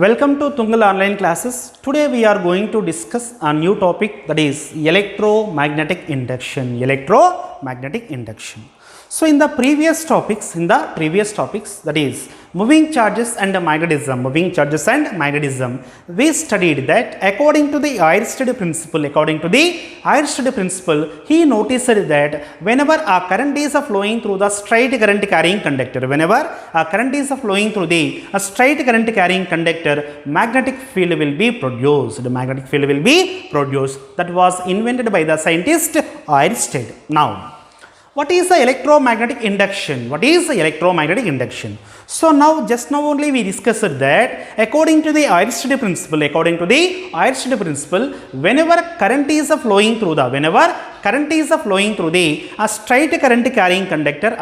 Welcome to Tungal online classes. Today we are going to discuss a new topic, that is electromagnetic induction. Electromagnetic induction. So in the previous topics, that is moving charges and magnetism, we studied that according to the Oersted principle, he noticed that whenever a current is flowing through the straight current carrying conductor, magnetic field will be produced. That was invented by the scientist Oersted. Now, what is the electromagnetic induction? So now, just now only we discussed that according to the Oersted principle, whenever current is flowing through the a straight current carrying conductor,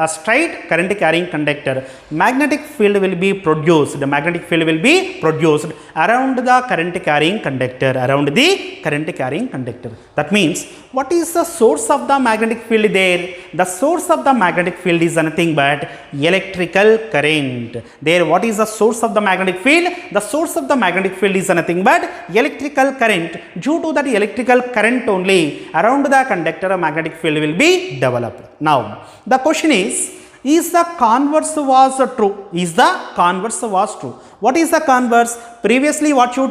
magnetic field will be produced. Around the current carrying conductor. That means, what is the source of the magnetic field there? The source of the magnetic field is nothing but electrical current. There, what is the source of the magnetic field? The source of the magnetic field is nothing but electrical current. Due to that electrical current only, around the conductor a magnetic field will be developed. Now, the question is the converse was true? What is the converse? Previously what you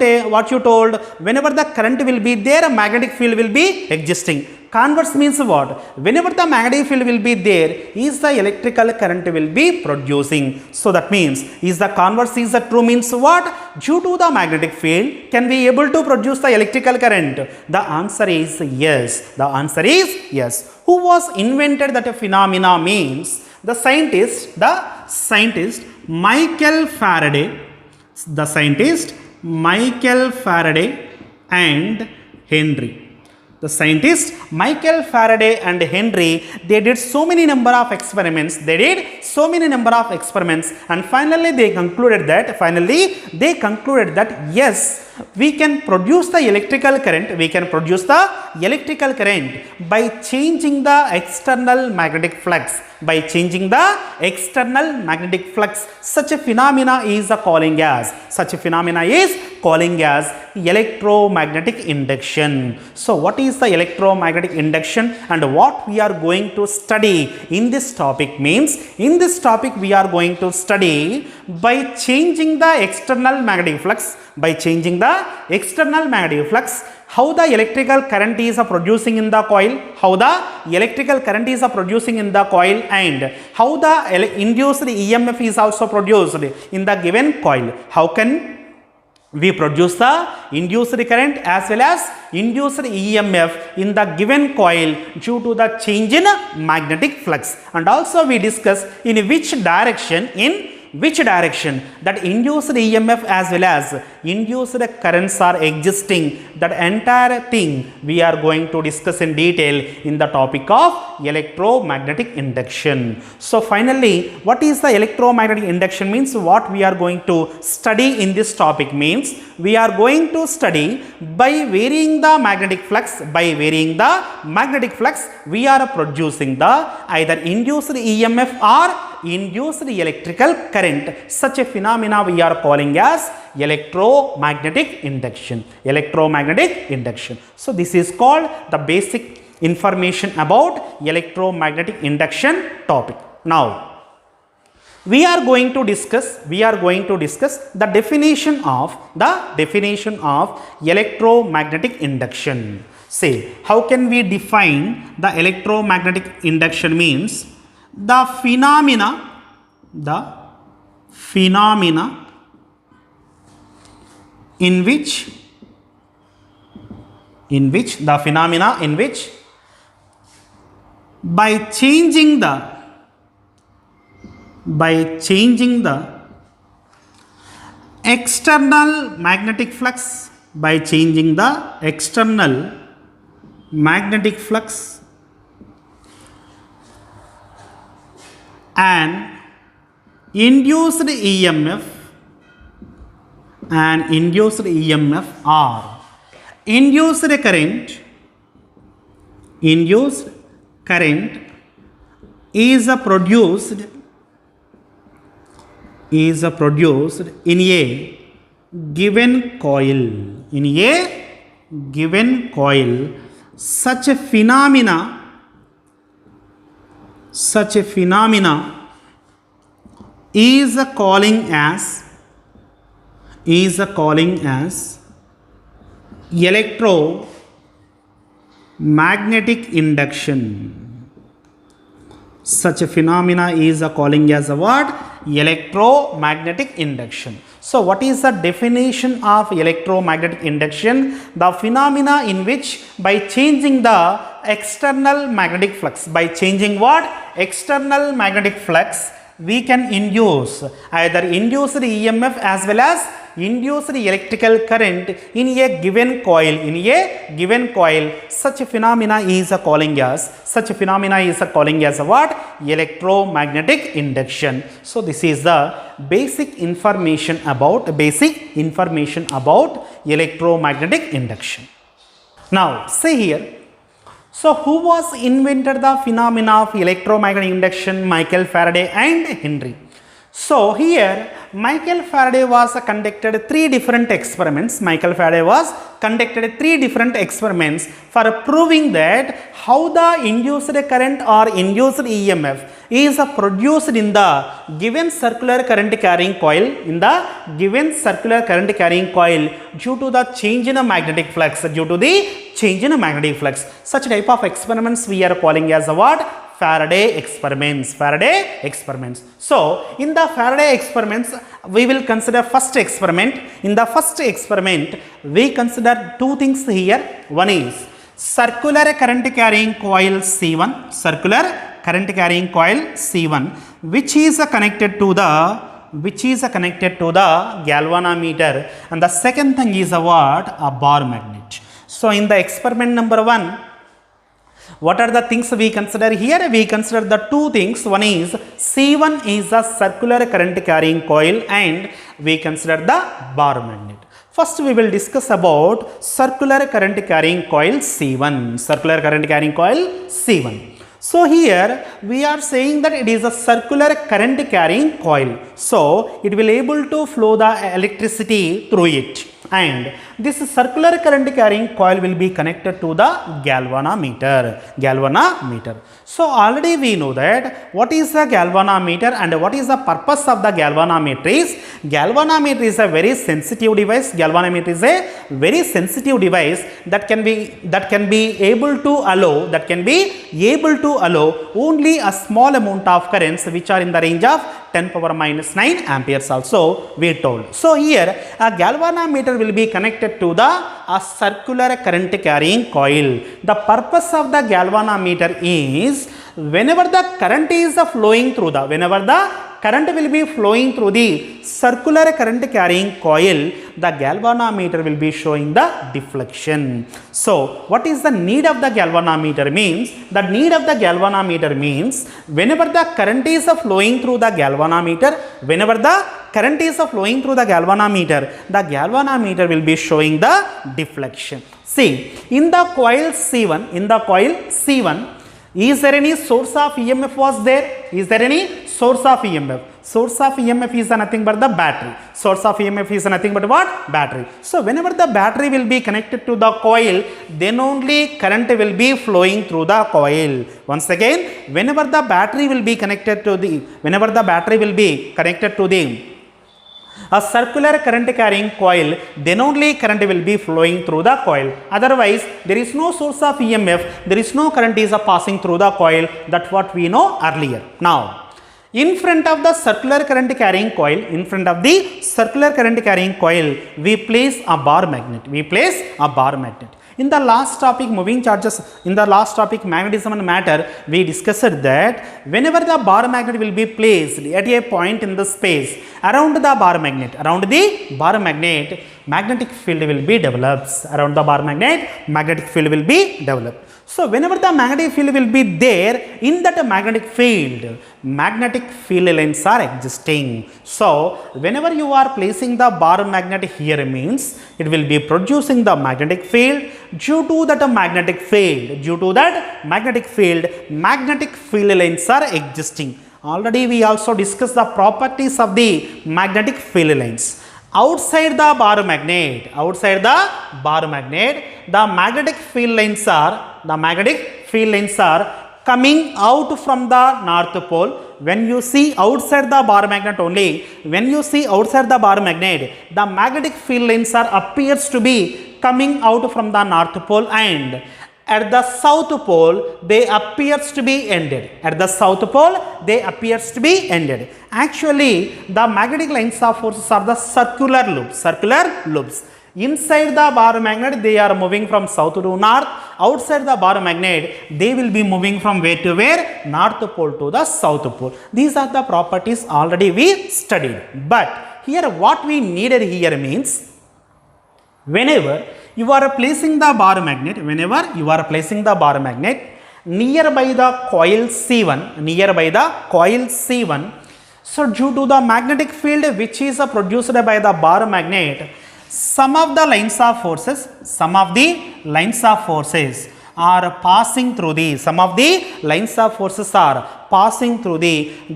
told, whenever the current will be there, a magnetic field will be existing. Converse means what? Whenever the magnetic field will be there, is the electrical current will be producing. So that means, is the converse is the true means what? Due to the magnetic field, can we able to produce the electrical current? The answer is yes. Who was invented that phenomena means? The scientist Michael Faraday and Henry. The scientists Michael Faraday and Henry, they did so many number of experiments, and finally they concluded that yes, we can produce the electrical current, by changing the external magnetic flux. Such a phenomena is calling as electromagnetic induction. So what is the electromagnetic induction and what we are going to study in this topic means, in this topic we are going to study by changing the external magnetic flux, how the electrical current is producing in the coil, and how the induced EMF is also produced in the given coil. How can we produce the induced current as well as induced EMF in the given coil due to the change in magnetic flux, and also we discuss in which direction that induced EMF as well as induced currents are existing. That entire thing we are going to discuss in detail in the topic of electromagnetic induction. So finally, what is the electromagnetic induction means? What we are going to study in this topic means, we are going to study by varying the magnetic flux, we are producing the either induced EMF or induced electrical current. Such a phenomena we are calling as electromagnetic induction. So this is called the basic information about electromagnetic induction topic. Now, we are going to discuss the definition of electromagnetic induction. Say, how can we define the electromagnetic induction means? The phenomena in which by changing the external magnetic flux, and induced EMF or induced current is produced in a given coil, in a given coil, such a phenomena is calling as electromagnetic induction. Such a phenomena is calling as a what? Electromagnetic induction. So what is the definition of electromagnetic induction? The phenomena in which by changing the external magnetic flux, by changing what? External magnetic flux, we can induce either induced EMF as well as induced electrical current in a given coil. Such a phenomena is calling as a what? Electromagnetic induction. So this is the basic information about electromagnetic induction. Now say here, so who was invented the phenomena of electromagnetic induction? Michael Faraday and Henry. So here Michael Faraday was conducted three different experiments for proving that how the induced current or induced EMF is produced in the given circular current carrying coil, due to the change in the magnetic flux, Such type of experiments we are calling as a what? Faraday experiments. So in the Faraday experiments, we will consider first experiment. In the first experiment, we consider two things here. One is circular current carrying coil C1, which is connected to the galvanometer, and the second thing is a what? A bar magnet. So in the experiment number 1, what are the things we consider here? We consider the two things. One is C1 is a circular current carrying coil, and we consider the bar magnet. First we will discuss about circular current carrying coil C1. So here we are saying that it is a circular current carrying coil. So it will able to flow the electricity through it, and this circular current carrying coil will be connected to the galvanometer. So already we know that what is the galvanometer and what is the purpose of the galvanometer is a very sensitive device. That can be able to allow only a small amount of currents which are in the range of 10⁻⁹ amperes also we told. So here a galvanometer will be connected to a circular current carrying coil. The purpose of the galvanometer is whenever the current will be flowing through the circular current carrying coil, the galvanometer will be showing the deflection. So what is the need of the galvanometer means? The need of the galvanometer means whenever the current is flowing through the galvanometer, the galvanometer will be showing the deflection. See, in the coil C1, is there any source of EMF was there? Source of EMF is nothing but the battery. Battery. So whenever the battery will be connected to the coil, then only current will be flowing through the coil. Once again, whenever the battery will be connected to a circular current carrying coil, then only current will be flowing through the coil. Otherwise, there is no source of EMF, there is no current is passing through the coil. That's what we know earlier. Now, in front of the circular current carrying coil, we place a bar magnet. In the last topic, magnetism and matter, we discussed that whenever the bar magnet will be placed at a point in the space around the bar magnet, magnetic field will be developed. So whenever the magnetic field will be there, in that magnetic field lines are existing. So whenever you are placing the bar magnet here means it will be producing the magnetic field. Due to that magnetic field lines are existing. Already we also discussed the properties of the magnetic field lines. outside the bar magnet, the magnetic field lines are coming out from the north pole. When you see outside the bar magnet only, the magnetic field lines appears to be coming out from the north pole, and at the south pole they appears to be ended. Actually, the magnetic lines of forces are the circular loops. Inside the bar magnet they are moving from south to north. Outside the bar magnet they will be moving from where to where? North pole to the south pole. These are the properties already we studied. But here what we needed here means, whenever you are placing the bar magnet, nearby the coil C1, so due to the magnetic field which is produced by the bar magnet, some of the lines of forces are passing through the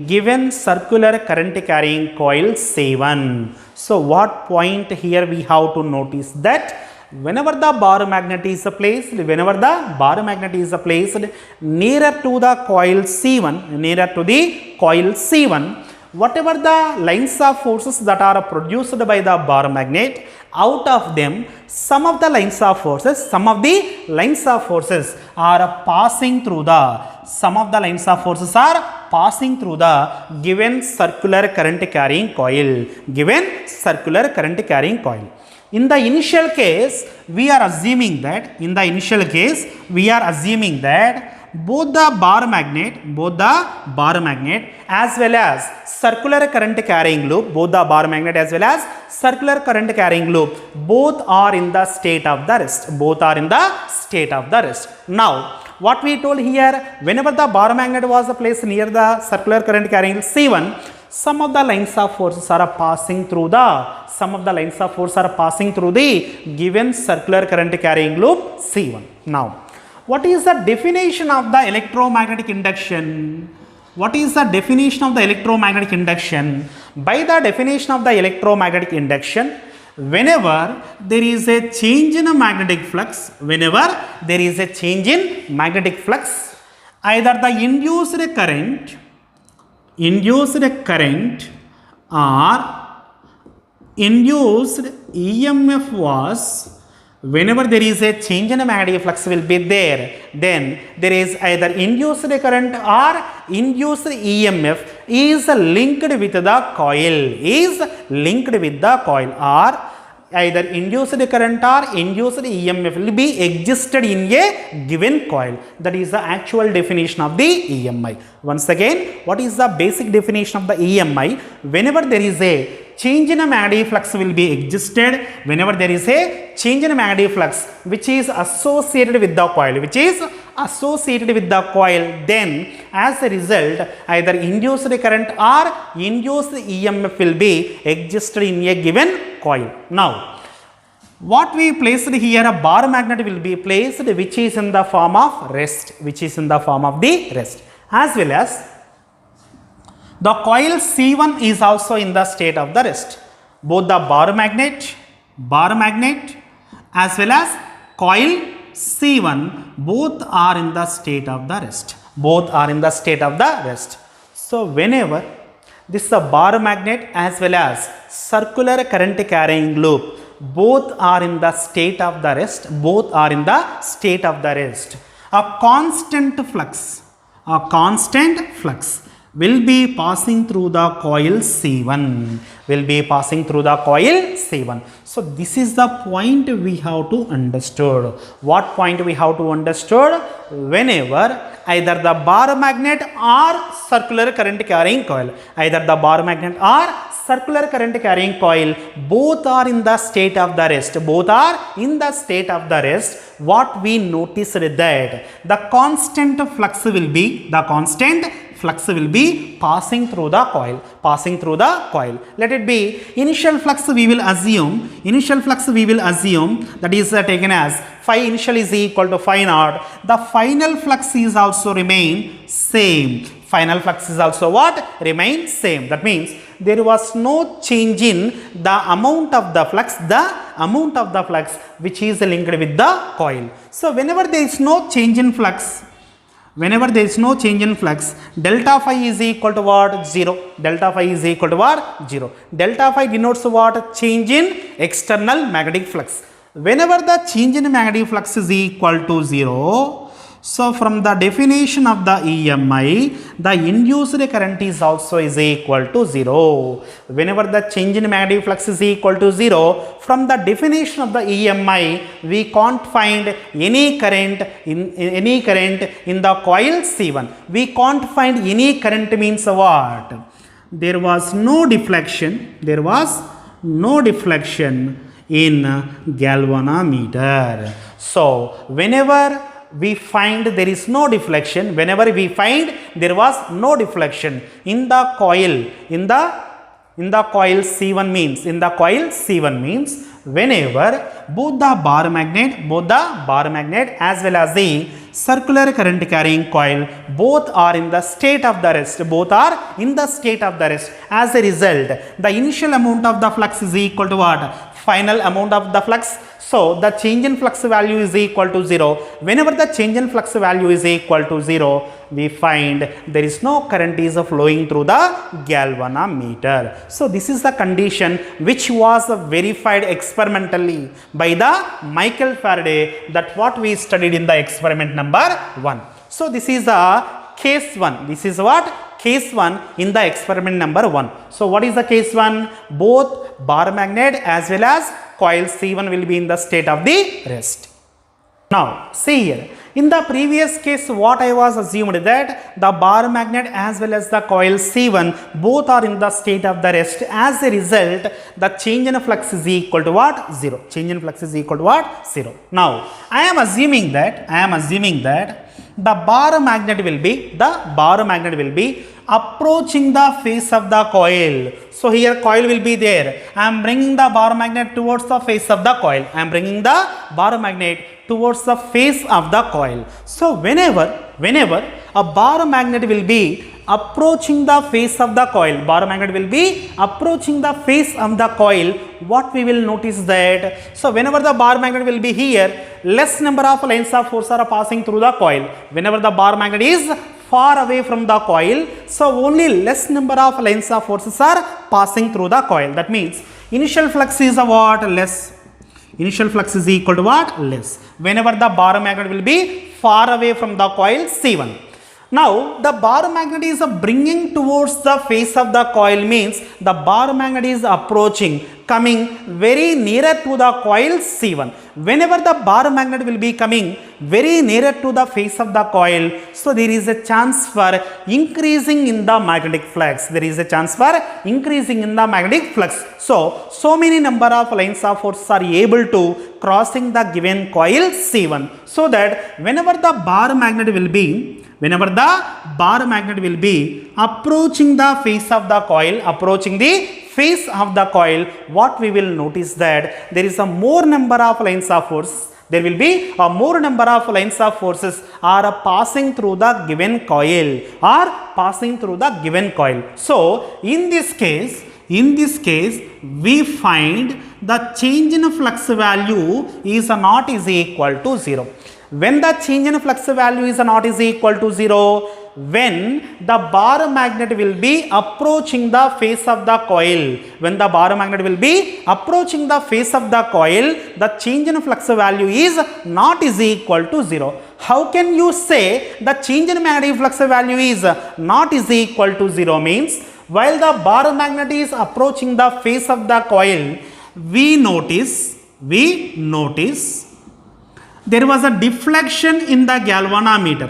given circular current carrying coil C1. So what point here we have to notice that whenever the bar magnet is placed nearer to the coil C1, whatever the lines of forces that are produced by the bar magnet, out of them some of the lines of forces are passing through the given circular current carrying coil. In the initial case we are assuming that both the bar magnet as well as circular current carrying loop, both are in the state of the rest. Now what we told here, whenever the bar magnet was placed near the circular current carrying C1, some of the lines of forces are passing through the given circular current carrying loop C1. Now what is the definition of the electromagnetic induction? By the definition of the electromagnetic induction, whenever there is a change in a magnetic flux, either the induced current or induced EMF was, whenever there is a change in a magnetic flux will be there, then there is either induced current or induced EMF is linked with the coil, or either induced current or induced EMF will be existed in a given coil. That is the actual definition of the EMI. Once again, what is the basic definition of the EMI? Whenever there is a change in a magnetic flux will be existed, which is associated with the coil, then as a result either induced current or induced EMF will be existed in a given coil. Now what we placed here, a bar magnet will be placed which is in the form of rest, as well as the coil C1 is also in the state of the rest. Both the bar magnet as well as coil C1 both are in the state of the rest. So whenever this bar magnet as well as circular current carrying loop both are in the state of the rest, a constant flux will be passing through the coil C1. So this is the point we have to understood. What point we have to understood? Whenever either the bar magnet or circular current carrying coil, both are in the state of the rest, what we noticed that the constant flux will be passing through the coil. Let it be initial flux we will assume that is taken as phi initial is equal to phi naught. The final flux is also remain same. That means there was no change in the amount of the flux, which is linked with the coil. So whenever there is no change in flux, delta phi is equal to what? 0. Delta phi is equal to what? 0. Delta phi denotes what? Change in external magnetic flux. Whenever the change in magnetic flux is equal to 0, so from the definition of the EMI, the induced current is also is equal to 0. Whenever the change in magnetic flux is equal to 0, from the definition of the EMI, we can't find any current in the coil C1. We can't find any current means what? There was no deflection. In galvanometer. So whenever we find there is no deflection, there was no deflection in the coil, in the coil C1 means, whenever both the bar magnet as well as the circular current carrying coil both are in the state of the rest, as a result the initial amount of the flux is equal to what? Final amount of the flux. So the change in flux value is equal to 0. Whenever the change in flux value is equal to 0, we find there is no current is flowing through the galvanometer. So this is the condition which was verified experimentally by the Michael Faraday, that what we studied in the experiment number 1. So this is the case 1. This is what? Case 1 in the experiment number 1. So what is the case 1? Both bar magnet as well as coil C1 will be in the state of the rest. Now see here, in the previous case what I was assumed that the bar magnet as well as the coil C1 both are in the state of the rest. As a result, the change in flux is equal to what? 0. Now I am assuming that the bar magnet will be approaching the face of the coil. So here coil will be there. I am bringing the bar magnet towards the face of the coil. So whenever a bar magnet will be approaching the face of the coil, what we will notice that, so whenever the bar magnet will be here, less number of lines of force are passing through the coil. Whenever the bar magnet is far away from the coil, so only less number of lines of forces are passing through the coil. That means initial flux is what? Less. Initial flux is equal to what? Less. Whenever the bar magnet will be far away from the coil C1. Now the bar magnet is bringing towards the face of the coil, means the bar magnet is approaching, coming very nearer to the coil C1. Whenever the bar magnet will be coming very nearer to the face of the coil, so there is a chance for increasing in the magnetic flux. So many number of lines of force are able to crossing the given coil C1, so that whenever the bar magnet will be approaching the face of the coil, what we will notice that there is a more number of lines of force. There will be a more number of lines of forces are passing through the given coil, So in this case, we find the change in flux value is not is equal to 0. When the change in flux value is not is equal to 0, when the bar magnet will be approaching the face of the coil, the change in flux value is not is equal to 0. How can you say the change in magnetic flux value is not is equal to 0? Means while the bar magnet is approaching the face of the coil, we notice there was a deflection in the galvanometer.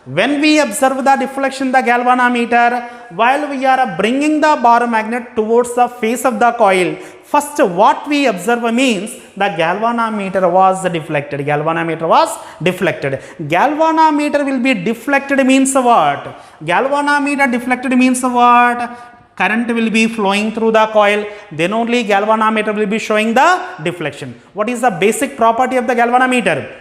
When we observe the deflection in the galvanometer, while we are bringing the bar magnet towards the face of the coil, first what we observe means the galvanometer was deflected. Galvanometer will be deflected means what? Current will be flowing through the coil, then only galvanometer will be showing the deflection. What is the basic property of the galvanometer?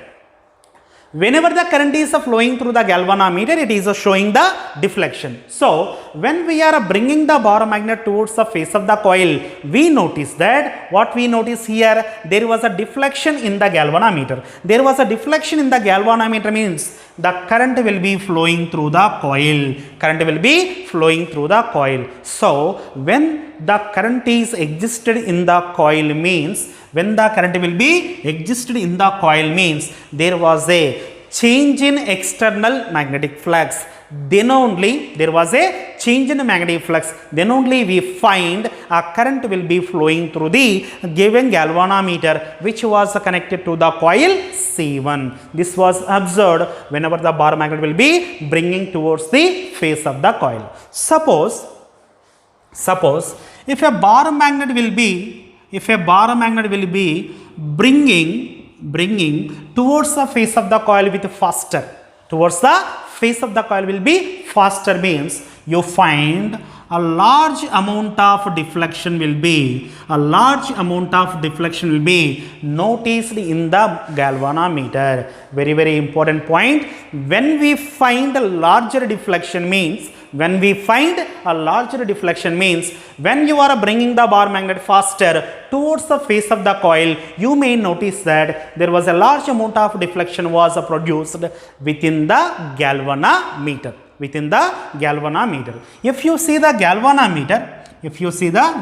Whenever the current is flowing through the galvanometer, it is showing the deflection. So when we are bringing the bar magnet towards the face of the coil, we notice that what we notice here, there was a deflection in the galvanometer. There was a deflection in the galvanometer means the current will be flowing through the coil. Current will be flowing through the coil. So when the current is existed in the coil means, when the current will be existed in the coil means there was a change in external magnetic flux. Then only there was a change in magnetic flux. Then only we find a current will be flowing through the given galvanometer which was connected to the coil C1. This was observed whenever the bar magnet will be bringing towards the face of the coil. Suppose if a bar magnet will be bringing towards the face of the coil with faster, towards the face of the coil will be faster means you find a large amount of deflection will be noticed in the galvanometer. Very important point. When we find a larger deflection means, when you are bringing the bar magnet faster towards the face of the coil, you may notice that there was a large amount of deflection was produced within the galvanometer. If you see the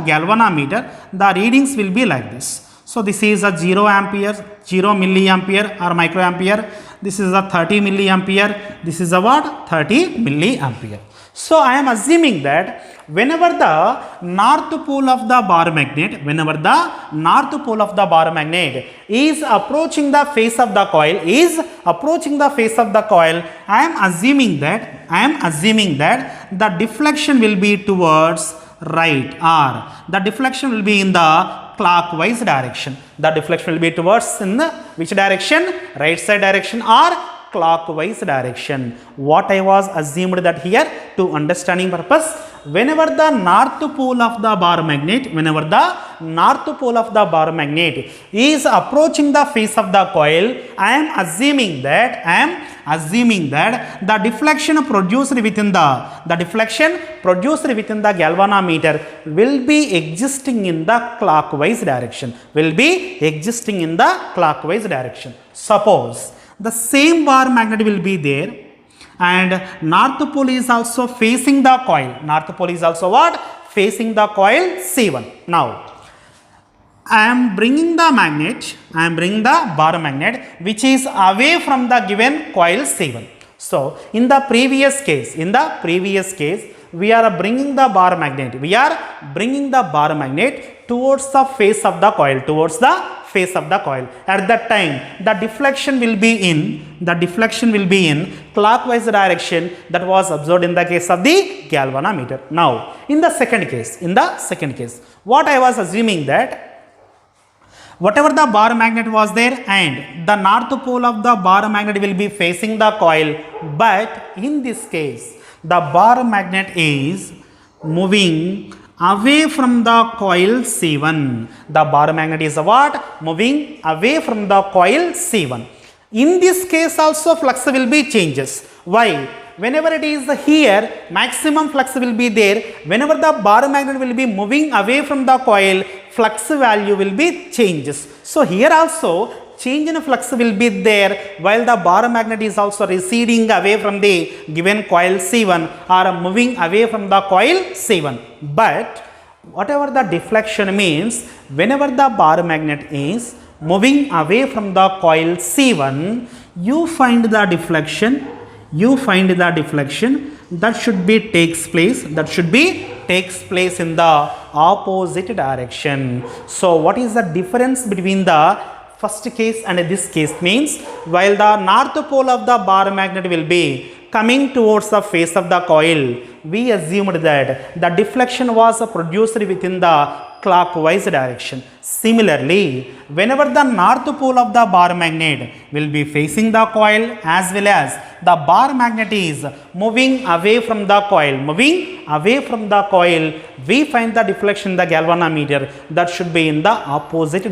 galvanometer, the readings will be like this. So this is a 0 ampere, 0 milliampere or microampere. This is a 30 milliampere. This is a what? 30 milliampere. So I am assuming that whenever the north pole of the bar magnet is approaching the face of the coil, I am assuming that the deflection will be towards right, or the deflection will be in the clockwise direction. The deflection will be towards in the which direction? Right side direction or clockwise direction. What I was assumed that here to understanding purpose, whenever the north pole of the bar magnet is approaching the face of the coil, I am assuming that the deflection produced within the galvanometer will be existing in the clockwise direction. Suppose the same bar magnet will be there and north pole is also facing the coil. Facing the coil C1. Now I am bringing the bar magnet which is away from the given coil C1. So in the previous case, we are bringing the bar magnet towards the face of the coil, At that time, the deflection will be in clockwise direction. That was observed in the case of the galvanometer. Now, in the second case, what I was assuming that whatever the bar magnet was there and the north pole of the bar magnet will be facing the coil, but in this case, the bar magnet is moving away from the coil C1. The bar magnet is what? Moving away from the coil C1. In this case also flux will be changes. Why? Whenever it is here, maximum flux will be there. Whenever the bar magnet will be moving away from the coil, flux value will be changes. So here also change in flux will be there while the bar magnet is also receding away from the given coil C1 or moving away from the coil C1. But whatever the deflection means, whenever the bar magnet is moving away from the coil C1, you find the deflection that should be takes place in the opposite direction. So what is the difference between the first case and this case means, while the north pole of the bar magnet will be coming towards the face of the coil, we assumed that the deflection was produced within the clockwise direction. Similarly, whenever the north pole of the bar magnet will be facing the coil as well as the bar magnet is moving away from the coil, we find the deflection in the galvanometer that should be in the opposite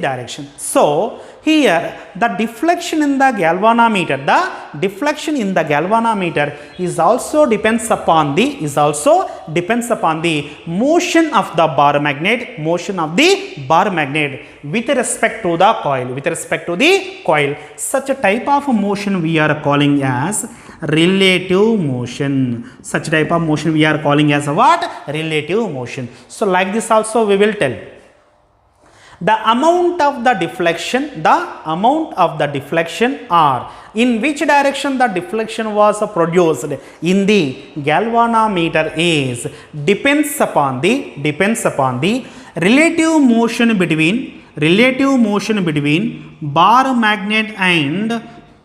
direction. So here the deflection in the galvanometer, is also depends upon the motion of the bar magnet, with respect to the coil. Such a type of motion we are calling as relative motion. Such type of motion we are calling as what? Relative motion. So like this also we will tell. The amount of the deflection or in which direction the deflection was produced in the galvanometer is depends upon the relative motion between bar magnet and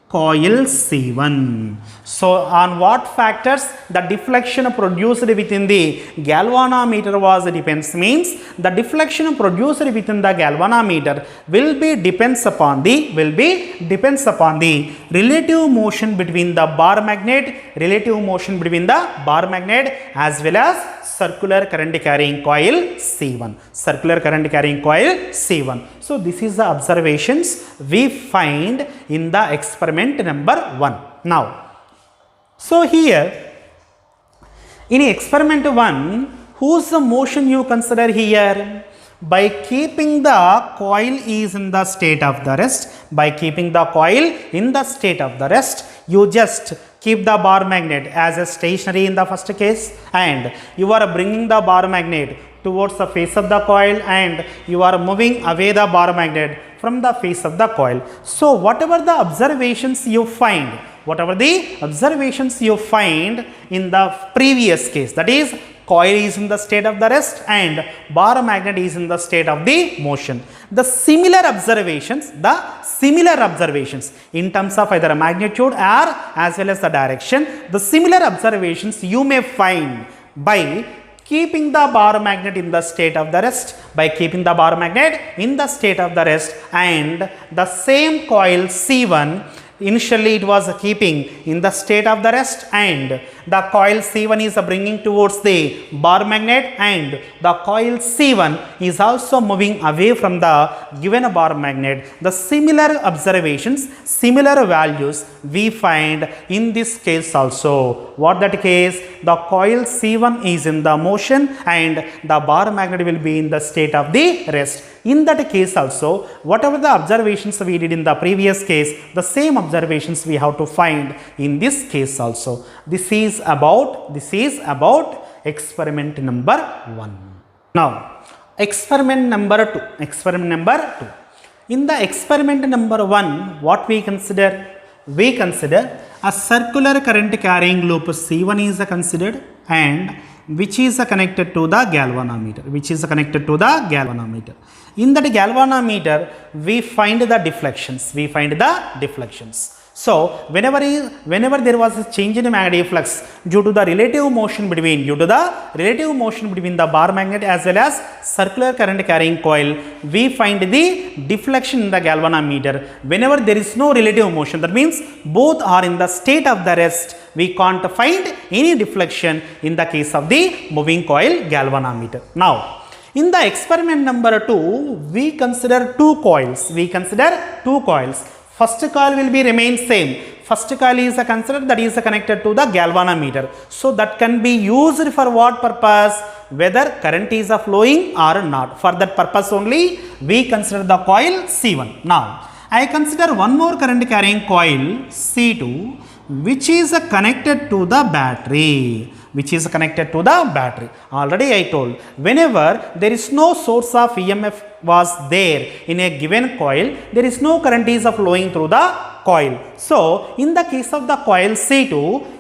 coil C1. So on what factors the deflection produced within the galvanometer was depends, means the deflection produced within the galvanometer will be depends upon the relative motion between the bar magnet, as well as circular current carrying coil C1. So this is the observations we find in the experiment number 1. Now, so here in experiment 1, whose motion you consider here? By keeping the coil is in the state of the rest, you just keep the bar magnet as a stationary in the first case, and you are bringing the bar magnet towards the face of the coil, and you are moving away the bar magnet from the face of the coil. So whatever the observations you find in the previous case, that is coil is in the state of the rest and bar magnet is in the state of the motion, the similar observations in terms of either magnitude or as well as the direction, the similar observations you may find by keeping the bar magnet in the state of the rest, and the same coil C1, initially it was keeping in the state of the rest, and the coil C1 is bringing towards the bar magnet, and the coil C1 is also moving away from the given bar magnet. The similar observations, similar values we find in this case also. What that case? The coil C1 is in the motion and the bar magnet will be in the state of the rest. In that case also, whatever the observations we did in the previous case, the same observations we have to find in this case also. This is about experiment number 1. Now, experiment number 2. In the experiment number 1, what we consider? We consider a circular current carrying loop C1 is considered, and which is connected to the galvanometer. In that galvanometer, we find the deflections. So whenever there was a change in magnetic flux due to the relative motion between the bar magnet as well as circular current carrying coil, we find the deflection in the galvanometer. Whenever there is no relative motion, that means both are in the state of the rest, we can't find any deflection in the case of the moving coil galvanometer. Now, in the experiment number 2, we consider two coils. First coil will be remain same. First coil is considered, that is connected to the galvanometer. So that can be used for what purpose? Whether current is flowing or not. For that purpose only we consider the coil C1. Now I consider one more current carrying coil C2, which is connected to the battery. Already I told, whenever there is no source of EMF was there in a given coil, there is no current is flowing through the coil. So in the case of the coil C2,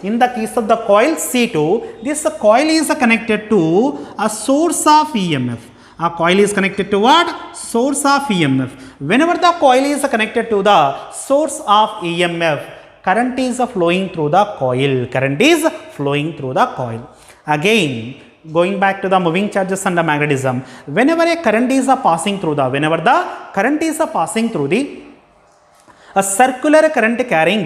this coil is connected to a source of EMF. A coil is connected to what? Source of EMF. Whenever the coil is connected to the source of EMF, current is flowing through the coil. Again, going back to the moving charges and the magnetism, whenever a current is passing through the a circular current carrying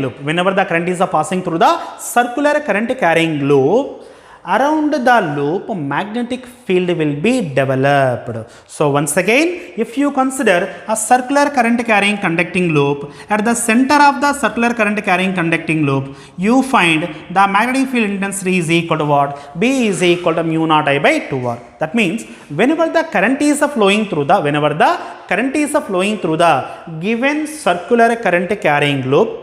loop, around the loop magnetic field will be developed. So once again, if you consider a circular current carrying conducting loop, at the center of the circular current carrying conducting loop, you find the magnetic field intensity is equal to what? B is equal to mu naught I by 2r. That means whenever the current is flowing through the given circular current carrying loop,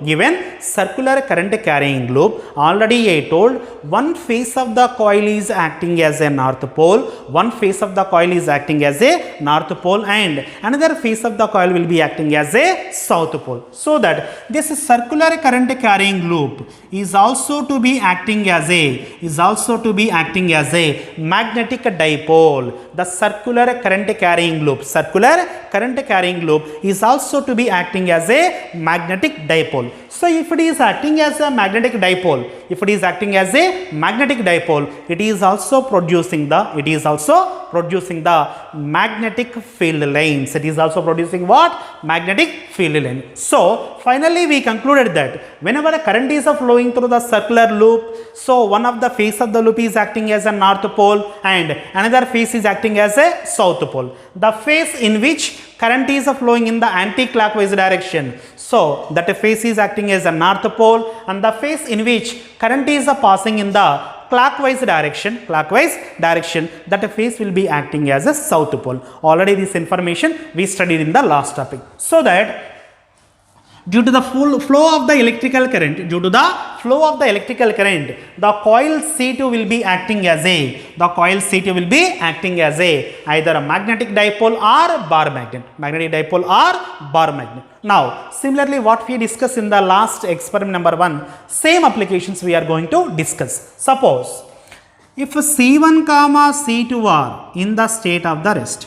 already I told one face of the coil is acting as a north pole, one face of the coil is acting as a north pole, and another face of the coil will be acting as a south pole. So that this circular current carrying loop is also to be acting as a magnetic dipole. The circular current carrying loop is also to be acting as a magnetic dipole. So if it is acting as a magnetic dipole, it is also producing the magnetic field lines. It is also producing what? Magnetic field line. So finally we concluded that whenever a current is flowing through the circular loop, so one of the face of the loop is acting as a north pole and another face is acting as a south pole. The face in which current is flowing in the anti-clockwise direction, so that face is acting as a north pole, and the face in which current is passing in the clockwise direction, that face will be acting as a south pole. Already this information we studied in the last topic. So that due to the flow of the electrical current, the coil C2 will be acting as either a magnetic dipole or bar magnet. Now similarly what we discussed in the last experiment number 1, same applications we are going to discuss. Suppose if C1 comma C2 are in the state of the rest,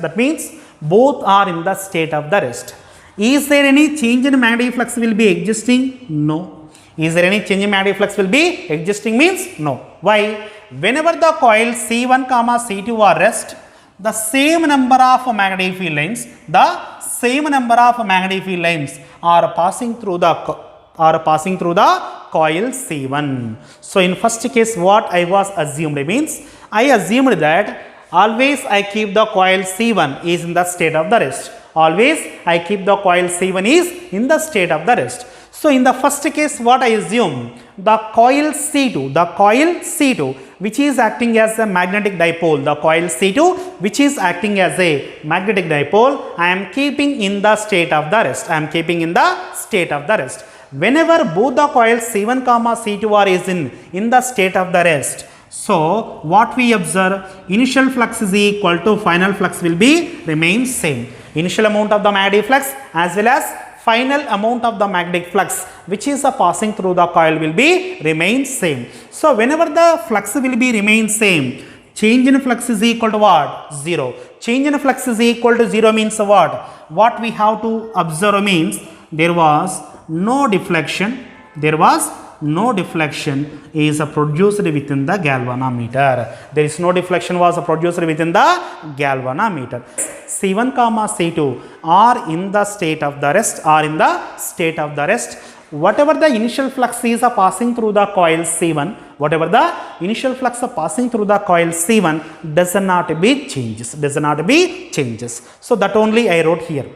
that means both are in the state of the rest. Is there any change in magnetic flux will be existing? No. Is there any change in magnetic flux will be existing means no. Why? Whenever the coil C1 comma C2 are rest, the same number of magnetic field lines are passing through the coil C1. So in first case what I was assumed means, I assumed that always I keep the coil C1 is in the state of the rest. So in the first case what I assume, the coil C2 which is acting as a magnetic dipole, I am keeping in the state of the rest. Whenever both the coils C1 comma C2 are is in the state of the rest, so what we observe, initial flux is equal to final flux will be remain same. Initial amount of the magnetic flux as well as final amount of the magnetic flux which is passing through the coil will be remain same. So whenever the flux will be remain same, change in flux is equal to what? 0. Change in flux is equal to 0 means what? What we have to observe means there was no deflection is produced within the galvanometer. There is no deflection was produced within the galvanometer. C1 comma C2 are in the state of the rest. Whatever the initial flux is passing through the coil C1, does not be changes. So that only I wrote here.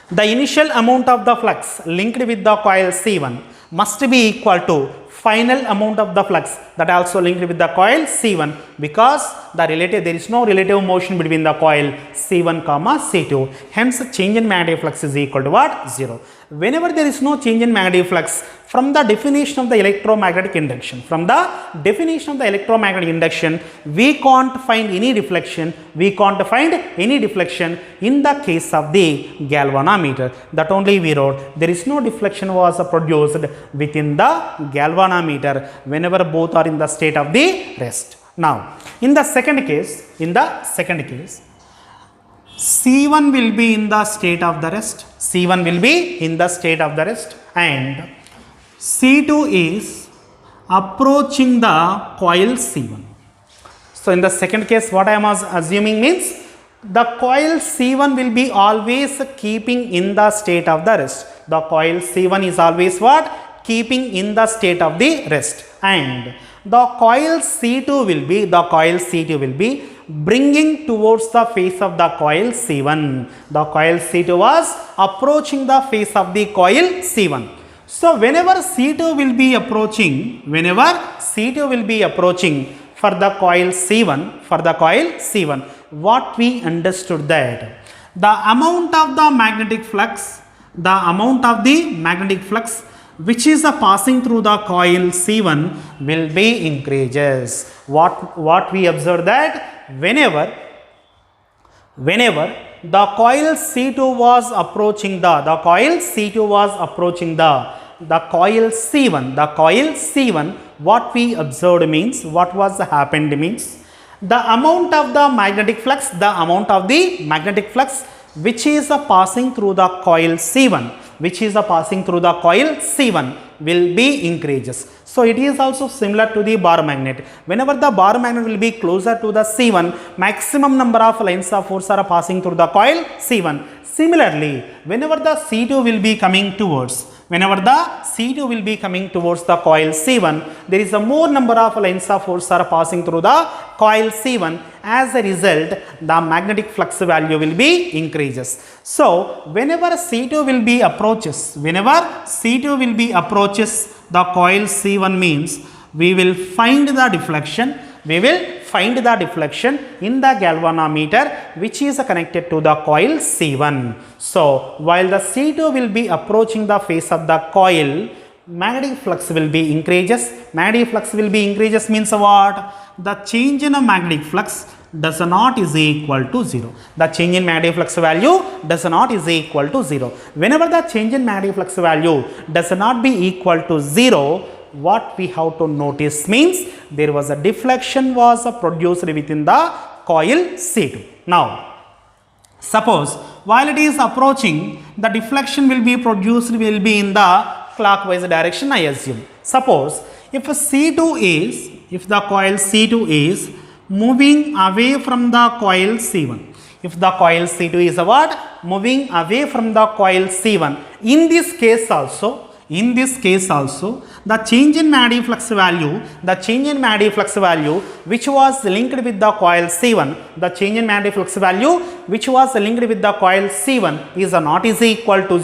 The initial amount of the flux linked with the coil C1 must be equal to final amount of the flux that also linked with the coil C1, because there is no relative motion between the coil C1 comma C2. Hence change in magnetic flux is equal to what? 0. Whenever there is no change in magnetic flux, from the definition of the electromagnetic induction, we can't find any deflection, in the case of the galvanometer. That only we wrote, there is no deflection was produced within the galvanometer whenever both are in the state of the rest. Now in the second case, C1 will be in the state of the rest, and C2 is approaching the coil C1. So in the second case what I am assuming means, the coil C1 will be always keeping in the state of the rest. The coil C1 is always what? keeping in the state of the rest, and the coil C2 will be bringing towards the face of the coil C1. The coil C2 was approaching the face of the coil C1. So whenever C2 will be approaching for the coil C1, what we understood that the amount of the magnetic flux which is passing through the coil C1 will be increases. What we observe that whenever the coil C2 was approaching the coil C1, what we observed means, what was happened means, the amount of the magnetic flux which is passing through the coil C1 will be increases. So it is also similar to the bar magnet. Whenever the bar magnet will be closer to the C1, maximum number of lines of force are passing through the coil C1. Similarly, whenever the C2 will be coming towards the coil C1, there is a more number of lines of force are passing through the coil C1. As a result, the magnetic flux value will be increases. So whenever C2 will be approaches the coil C1 means we will find the deflection in the galvanometer which is connected to the coil C1. So while the C2 will be approaching the face of the coil, magnetic flux will be increases. Means what? The change in a magnetic flux does not is equal to 0. The change in magnetic flux value does not is equal to 0. Whenever the change in magnetic flux value does not be equal to 0, what we have to notice means there was a deflection was produced within the coil C2. Now, suppose while it is approaching, the deflection will be in the clockwise direction, I assume. Suppose if the coil C2 is moving away from the coil C1. If the coil C2 is moving away from the coil C1, in this case also, the change in magnetic flux value which was linked with the coil C1, is not equal to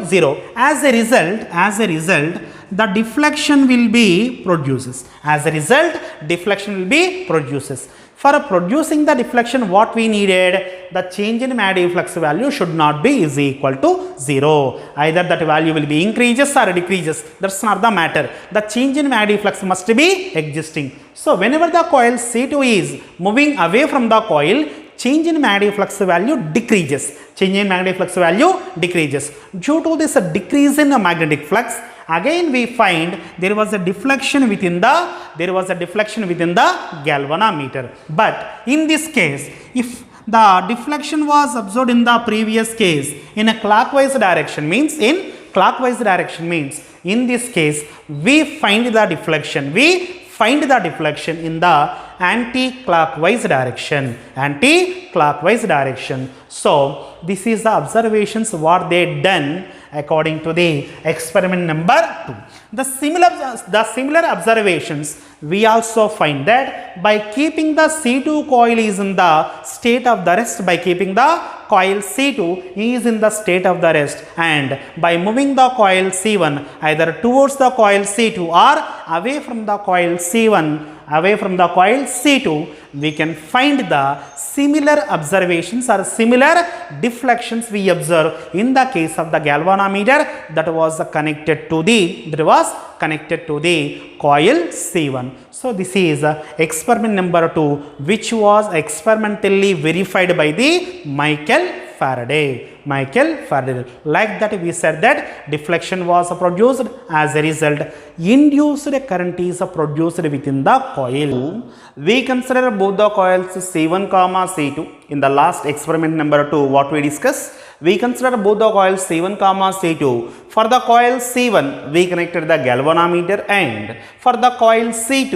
0. As a result, the deflection will be produces. For producing the deflection, what we needed, the change in magnetic flux value should not be is equal to 0. Either that value will be increases or decreases. That's not the matter. The change in magnetic flux must be existing. So whenever the coil C2 is moving away from the coil, change in magnetic flux value decreases. Due to this decrease in the magnetic flux, again we find there was a deflection within the galvanometer. But in this case, if the deflection was observed in the previous case in a clockwise direction means, in this case we find the deflection in the anti-clockwise direction. So this is the observations what they done according to the experiment number 2. The similar observations we also find that by keeping the C2 coil is in the state of the rest, and by moving the coil C1 either towards the coil C2 or away from the coil C2, we can find the similar observations or similar deflections we observe in the case of the galvanometer that was connected to the coil C1. So this is experiment number 2, which was experimentally verified by the Michael Faraday. Like that we said that deflection was produced, as a result induced current is produced within the coil. We consider both the coils C1, C2 in the last experiment number 2. What we discussed, we consider both the coils C1, C2 For the coil C1, we connected the galvanometer, and for the coil C2,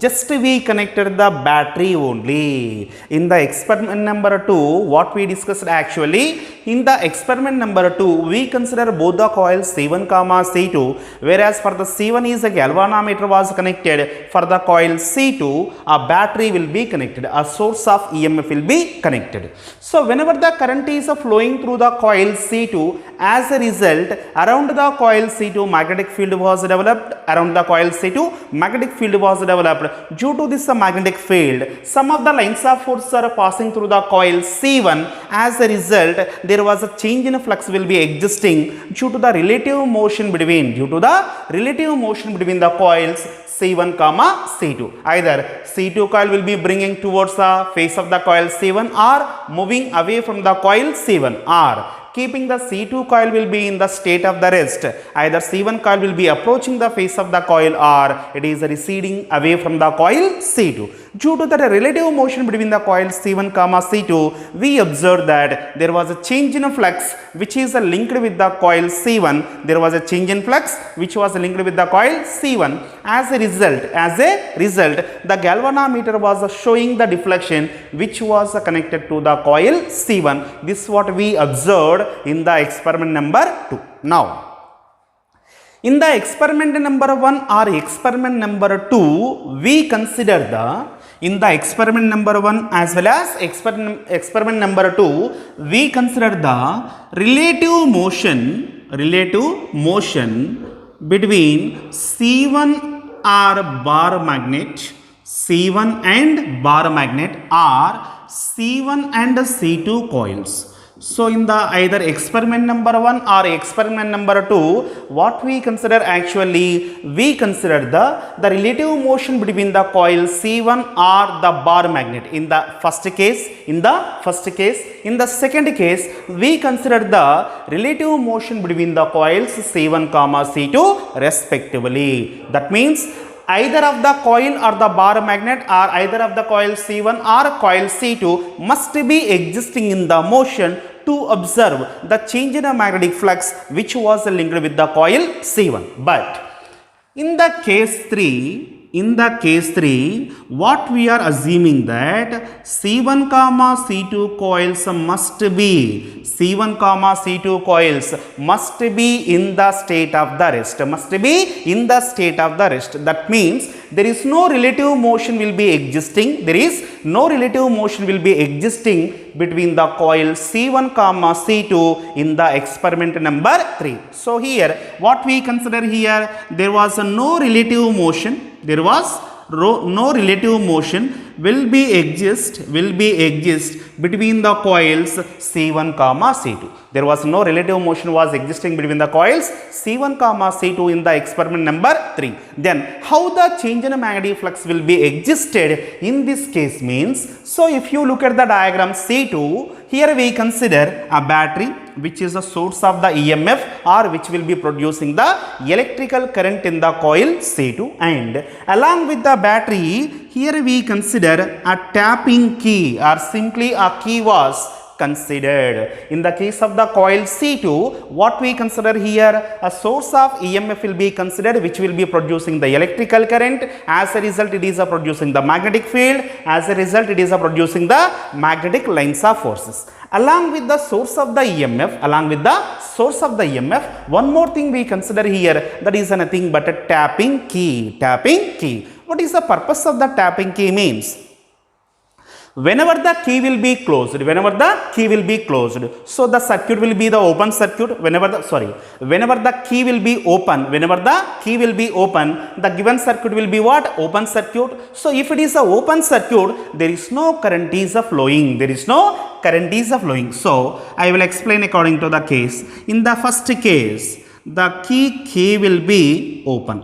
just we connected the battery only. In the experiment number 2, what we discussed actually, in the experiment number 2, we consider both the coils C1, C2, whereas for the C1 is a galvanometer was connected, for the coil C2, a battery will be connected, a source of EMF will be connected. So whenever the current is flowing through the coil C2, as a result, around the coil C2 magnetic field was developed. Around the coil C2 magnetic field was developed. Due to this magnetic field, some of the lines of force are passing through the coil C1. As a result, there was a change in flux will be existing due to the relative motion between the coils C1, C2. Either C2 coil will be bringing towards the face of the coil C1 or moving away from the coil C1, or keeping the C2 coil will be in the state of the rest. Either C1 coil will be approaching the face of the coil, or it is receding away from the coil C2. Due to the relative motion between the coil C1, C2, we observed that there was a change in flux which is linked with the coil C1. There was a change in flux which was linked with the coil C1. As a result, the galvanometer was showing the deflection which was connected to the coil C1. This is what we observed in the experiment number 2. Now, in the experiment number 1 or experiment number 2, we consider in the experiment number 1 as well as experiment number 2, we consider the relative motion between C1 or bar magnet, C1 and bar magnet, or C1 and C2 coils. So in the either experiment number 1 or experiment number 2, what we consider actually, we consider the relative motion between the coil C1 or the bar magnet in the first case. In the second case, we consider the relative motion between the coils C1, C2 respectively. That means either of the coil or the bar magnet, or either of the coil C1 or coil C2 must be existing in the motion to observe the change in a magnetic flux which was linked with the coil C1. But in the case 3, what we are assuming that C1, C2 coils must be in the state of the rest. That means there is no relative motion will be existing. Between the coil C1, C2 in the experiment number 3. So here, what we consider here, there was no relative motion. There was no relative motion will be exist between the coils C1, C2. There was no relative motion was existing between the coils C1, C2 in the experiment number 3. Then how the change in magnetic flux will be existed in this case means, so if you look at the diagram C2, here we consider a battery which is the source of the EMF or which will be producing the electrical current in the coil C2, and along with the battery, here we consider a tapping key or simply a key was considered. In the case of the coil C2, what we consider here, a source of EMF will be considered which will be producing the electrical current. As a result, it is producing the magnetic field. As a result, it is producing the magnetic lines of forces. Along with the source of the EMF, one more thing we consider here, that is nothing but a tapping key. What is the purpose of the tapping key means? Whenever the key will be closed, so the circuit will be the open circuit. Whenever the key will be open, the given circuit will be what? Open circuit. So if it is a open circuit, there is no current is flowing. So I will explain according to the case. In the first case, the key K will be open.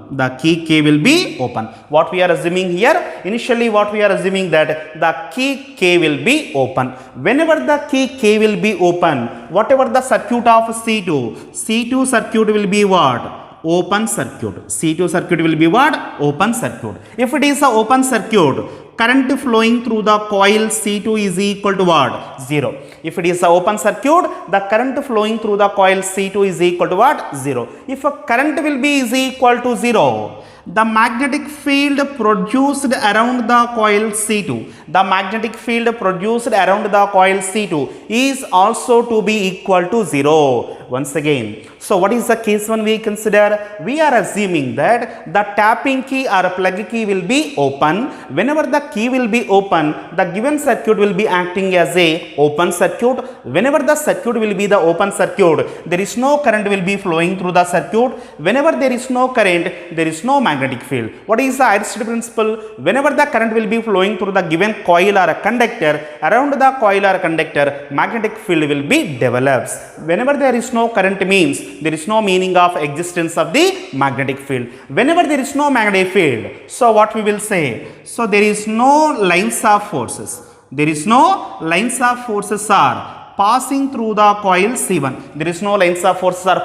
What we are assuming here? Initially, what we are assuming that the key K will be open. Whenever the key K will be open, whatever the circuit of C2 circuit will be what? Open circuit. C2 circuit will be what? Open circuit. If it is a open circuit, Current flowing through the coil C2 is equal to what? 0. If it is an open circuit, the current flowing through the coil C2 is equal to what? 0. If a current will be is equal to 0, the magnetic field produced around the coil C2, the magnetic field produced around the coil C2 is also to be equal to 0. Once again, so what is the case when we consider? We are assuming that the tapping key or plug key will be open. Whenever the key will be open, the given circuit will be acting as a open circuit. Whenever the circuit will be the open circuit, there is no current will be flowing through the circuit. Whenever there is no current, there is no magnetic field. What is the Aristotle principle? Whenever the current will be flowing through the given coil or a conductor, around the coil or conductor, magnetic field will be develops. Whenever there is no current means there is no meaning of existence of the magnetic field. Whenever there is no magnetic field, so what we will say? So there is no lines of forces. There is no lines of forces are passing through the coil C1. There is no lines of forces are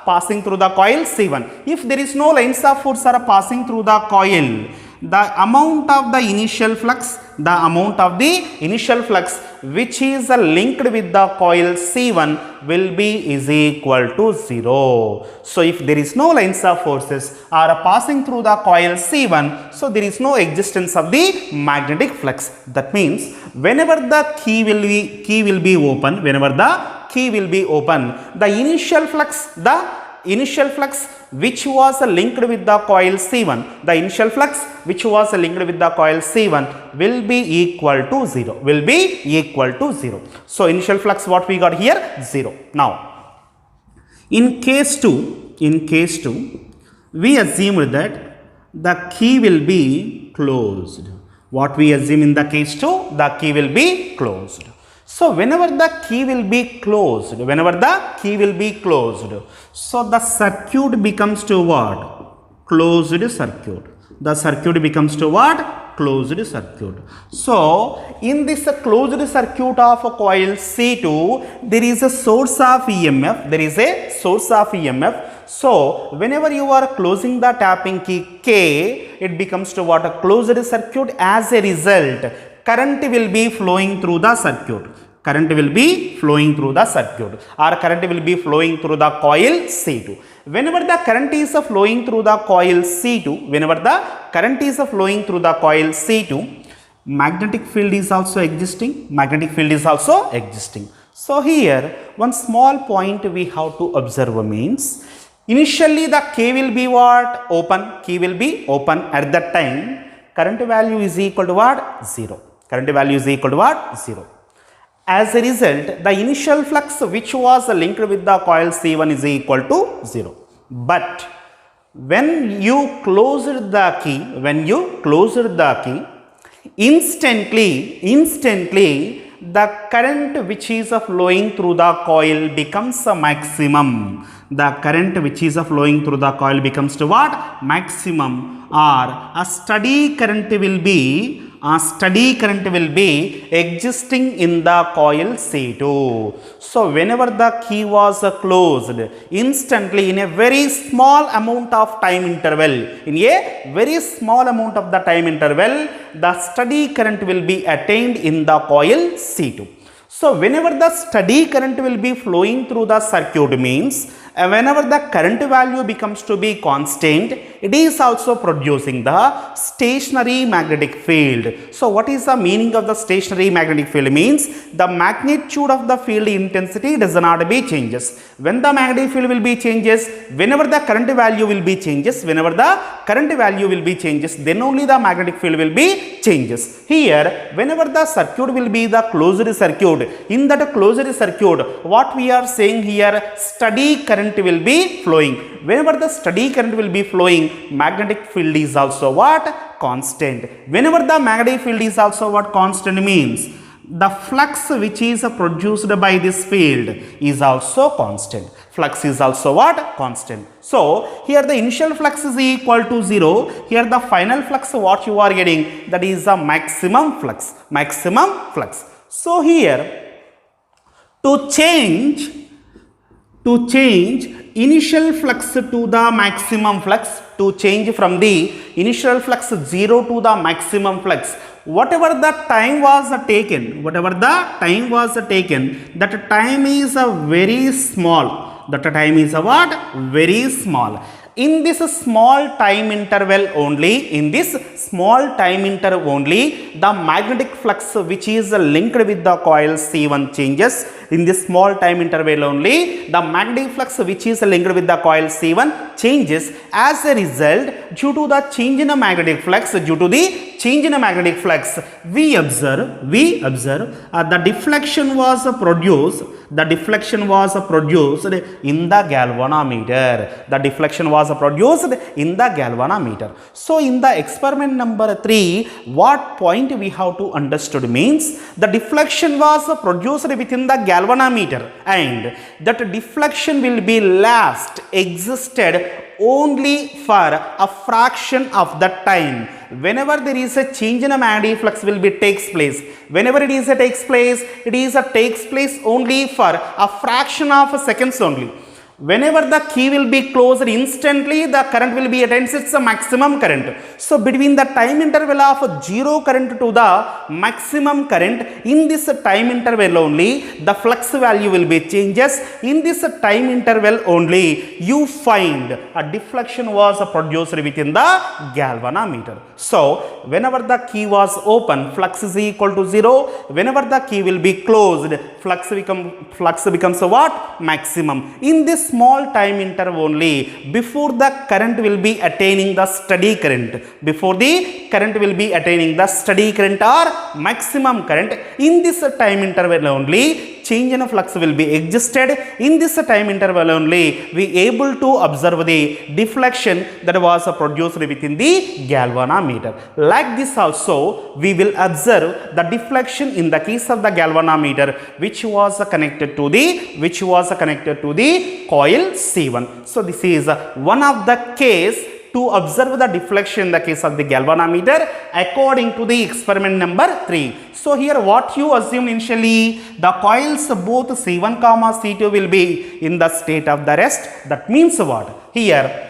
passing through the coil C1. If there is no lines of force are passing through the coil, the amount of the initial flux which is linked with the coil C1 will be is equal to 0. So if there is no lines of forces are passing through the coil C1, so there is no existence of the magnetic flux. That means whenever the key will be open, the initial flux which was linked with the coil C1, will be equal to 0, So initial flux what we got here? 0. Now in case 2, we assumed that the key will be closed. What we assume in the case 2? The key will be closed. So whenever the key will be closed, so the circuit becomes to what? Closed circuit. The circuit becomes to what? Closed circuit. So in this closed circuit of coil C2, there is a source of EMF. So whenever you are closing the tapping key K, it becomes to what? A closed circuit. As a result, current will be flowing through the circuit. Current will be flowing through the coil C2. Whenever the current is flowing through the coil C2, magnetic field is also existing. So here one small point we have to observe means, initially the key will be what? Open. At that time, current value is equal to what? 0. As a result, the initial flux which was linked with the coil C1 is equal to 0. But when you closed the key, instantly the current which is flowing through the coil becomes a maximum. The current which is flowing through the coil becomes to what? Maximum, or a steady current will be existing in the coil C2. So whenever the key was closed, instantly in a very small amount of time interval, the steady current will be attained in the coil C2. So whenever the steady current will be flowing through the circuit means, whenever the current value becomes to be constant, it is also producing the stationary magnetic field. So what is the meaning of the stationary magnetic field? Means the magnitude of the field intensity does not be changes. When the magnetic field will be changes, whenever the current value will be changes, then only the magnetic field will be changes. Here, whenever the circuit will be the closed circuit, in that closed circuit, what we are saying here, steady current will be flowing. Whenever the steady current will be flowing, magnetic field is also what? Constant. Whenever the magnetic field is also what? Constant means the flux which is produced by this field is also constant. Flux is also what? Constant. So here the initial flux is equal to 0. Here the final flux what you are getting, that is the maximum flux. So here to change initial flux to the maximum flux, to change from the initial flux 0 to the maximum flux, whatever the time was taken, whatever the time was taken, that time is a very small, that time is a what? Very small. In this small time interval only, in this small time interval only, the magnetic flux which is linked with the coil C1 changes. In this small time interval only, the magnetic flux which is linked with the coil C1 changes. As a result, due to the change in the magnetic flux, due to the change in the magnetic flux, we observe the deflection was produced. The deflection was produced in the galvanometer. The deflection was produced in the galvanometer. So in the experiment number 3, what point we have to understood means, the deflection was produced within the galvanometer, and that deflection will be last existed only for a fraction of the time. Whenever there is a change in a magnetic flux will be takes place, whenever it is a takes place, it is a takes place only for a fraction of seconds only. Whenever the key will be closed, instantly the current will be attains its maximum current. So between the time interval of 0 current to the maximum current, in this time interval only, the flux value will be changes. In this time interval only, you find a deflection was produced within the galvanometer. So whenever the key was open, flux is equal to 0. Whenever the key will be closed, flux becomes what? Maximum. In this small time interval only, before the current will be attaining the steady current, before the current will be attaining the steady current or maximum current, in this time interval only, change in flux will be existed. In this time interval only, we able to observe the deflection that was produced within the galvanometer. Like this also, we will observe the deflection in the case of the galvanometer which was connected to the coil C1. So this is one of the case to observe the deflection in the case of the galvanometer according to the experiment number 3. So here what you assume initially, the coils both C1 comma C2 will be in the state of the rest. That means what? Here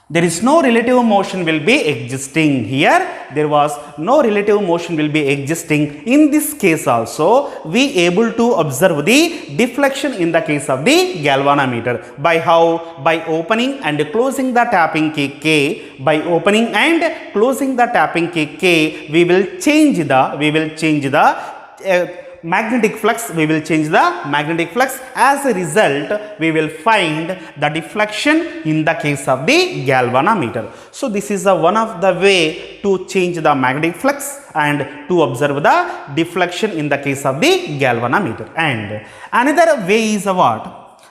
there is no relative motion will be existing. Here there was no relative motion will be existing. In this case also, we able to observe the deflection in the case of the galvanometer. By how? By opening and closing the tapping key K. By opening and closing the tapping key K, we will change the magnetic flux. We will change the magnetic flux. As a result, we will find the deflection in the case of the galvanometer. So this is one of the way to change the magnetic flux and to observe the deflection in the case of the galvanometer. And another way is what?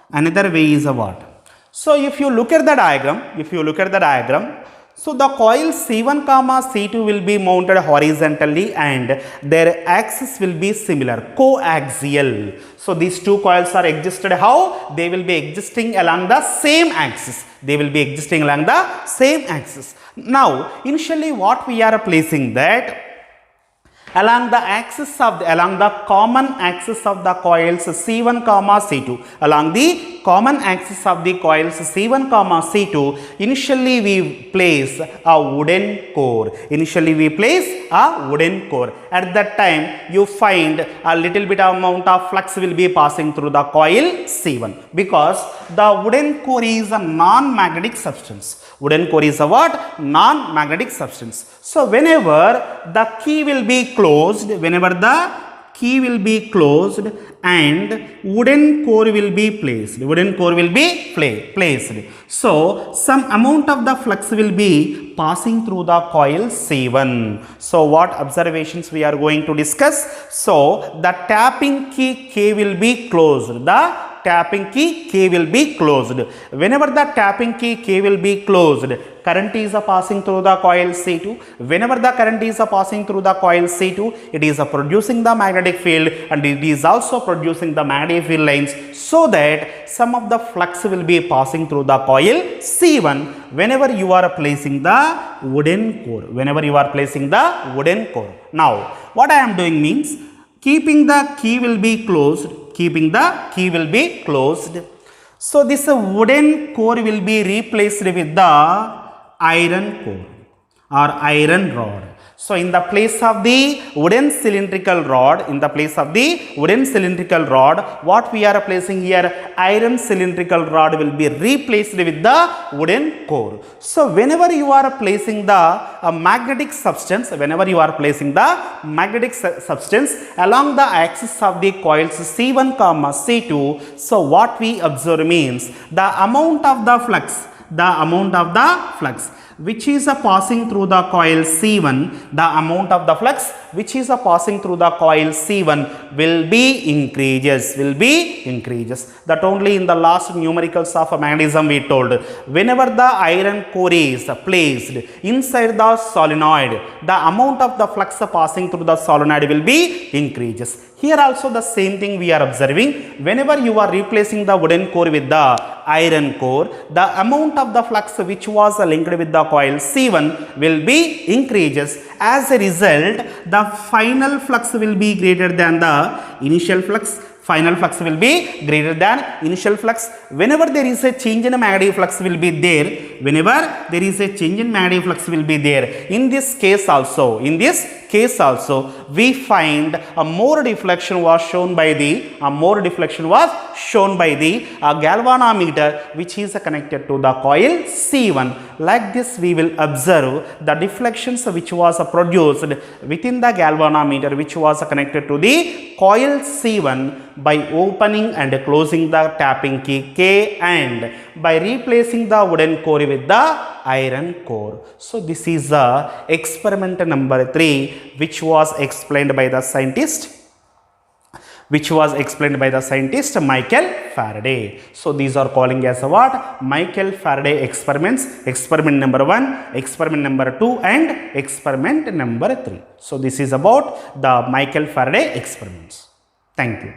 So if you look at the diagram, so the coil C1 comma C2 will be mounted horizontally and their axis will be similar, coaxial. So these two coils are existed how? They will be existing along the same axis. Now initially what we are placing that along the common axis of the coils C1 comma C2, along the common axis of the coils C1 comma C2, initially we place a wooden core. At that time, you find a little bit amount of flux will be passing through the coil C1 because the wooden core is a non-magnetic substance. Non-magnetic substance. So whenever the key will be closed, and wooden core will be placed. So some amount of the flux will be passing through the coil C1. So what observations we are going to discuss? So the tapping key K will be closed. Whenever the tapping key K will be closed, current is passing through the coil C2. Whenever the current is passing through the coil C2, it is producing the magnetic field and it is also producing the magnetic field lines, so that some of the flux will be passing through the coil C1 whenever you are placing the wooden core. Now what I am doing means, keeping the key will be closed. So this wooden core will be replaced with the iron core or iron rod. So in the place of the wooden cylindrical rod, what we are placing here, iron cylindrical rod will be replaced with the wooden core. So whenever you are placing the magnetic substance along the axis of the coils C1, C2, so what we observe means the amount of the flux which is passing through the coil C1, will be increases. That only in the last numericals of magnetism we told. Whenever the iron core is placed inside the solenoid, the amount of the flux passing through the solenoid will be increases. Here also the same thing we are observing. Whenever you are replacing the wooden core with the iron core, the amount of the flux which was linked with the coil C1 will be increases. As a result, the final flux will be greater than the initial flux. Whenever there is a change in magnetic flux will be there. In this case also, we find a more deflection was shown by the galvanometer which is connected to the coil C1. Like this, we will observe the deflections which was produced within the galvanometer which was connected to the coil C1 by opening and closing the tapping key K and by replacing the wooden core with the iron core. So this is the experiment number 3 which was explained by the scientist Michael Faraday. So these are calling as what? Michael Faraday experiments. Experiment number 1, experiment number 2 and experiment number 3. So this is about the Michael Faraday experiments. Thank you.